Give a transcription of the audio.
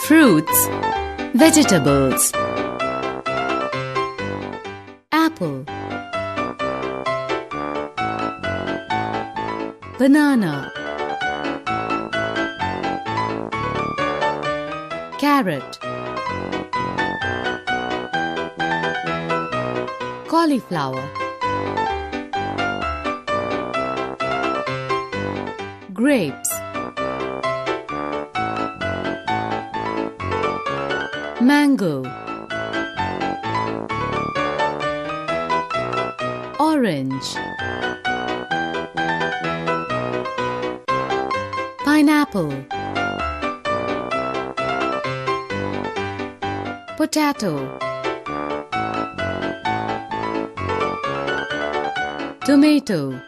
Fruits, vegetables. Apple, banana, carrot, cauliflower, grapes, mango, orange, pineapple, potato, tomato,